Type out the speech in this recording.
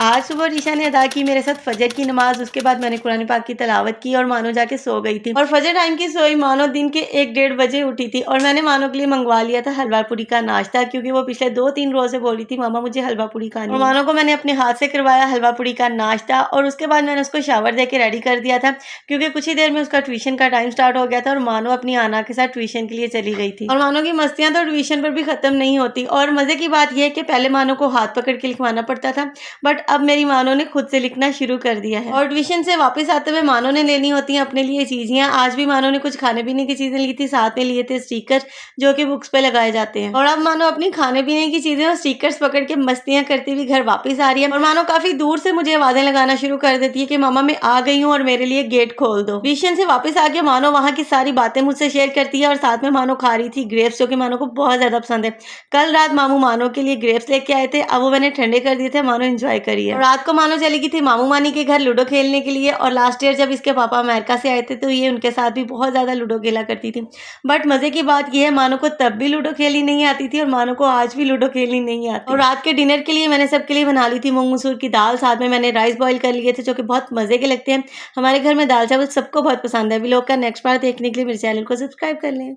आज सुबह ईशा ने अदा की मेरे साथ फजर की नमाज। उसके बाद मैंने कुरान पाक की तिलावत की और मानो जाके सो गई थी। और फजर टाइम की सोई मानो दिन के 1-1:30 बजे उठी थी और मैंने मानो के लिए मंगवा लिया था हलवा पूरी का नाश्ता, क्योंकि वो पिछले 2-3 रोज से बोल रही थी मामा मुझे हलवा पूरी खानी है। और मानो को मैंने अपने हाथ से करवाया हलवा पूरी का नाश्ता और उसके बाद मैंने उसको शावर दे के रेडी कर दिया था, क्योंकि कुछ ही देर में उसका ट्यूशन का टाइम स्टार्ट हो गया था और मानो अपनी आना के साथ ट्यूशन के लिए चली गई थी। और मानो की मस्तियां तो ट्यूशन पर भी खत्म नहीं होती। और मजे की बात यह है कि पहले मानो को हाथ पकड़ के लिखवाना पड़ता था, बट अब मेरी मानो ने खुद से लिखना शुरू कर दिया है। और ट्यूशन से वापस आते हुए मानो ने लेनी होती है अपने लिए चीजें। आज भी मानो ने कुछ खाने पीने की चीजें ली थी, साथ में लिए थे स्टिकर जो कि बुक्स पे लगाए जाते हैं। और अब मानो अपनी खाने पीने की चीजें और स्टिकर्स पकड़ के मस्तियां करती हुई घर वापस आ रही है। और मानो काफी दूर से मुझे आवाजें लगाना शुरू कर देती है कि मामा मैं आ गई हूँ और मेरे लिए गेट खोल दो। ट्यूशन से वापस आके मानो वहाँ की सारी बातें मुझसे शेयर करती है और साथ में मानो खा रही थी ग्रेप्स, जो कि मानो को बहुत ज्यादा पसंद है। कल रात मामू मानो के लिए ग्रेप्स लेके आए थे, अब वो मैंने ठंडे कर दिए थे, मानो एंजॉय करी है। और रात को मानो चली गई थी मामू मानी के घर लूडो खेलने के लिए। और लास्ट ईयर जब इसके पापा अमेरिका से आए थे तो ये उनके साथ भी बहुत ज्यादा लूडो खेला करती थी। बट मजे की बात यह है मानो को तब भी लूडो खेलनी नहीं आती थी और मानो को आज भी लूडो खेलनी नहीं आती। और रात के डिनर के लिए मैंने सबके लिए बना ली थी मूंग मसूर की दाल, साथ में मैंने राइस बॉईल कर लिए थे जो कि बहुत मजे के लगते हैं। हमारे घर में दाल चावल सबको बहुत पसंद है। भी लोग का नेक्स्ट पार्ट देखने के लिए मेरे चैनल को सब्सक्राइब कर लें।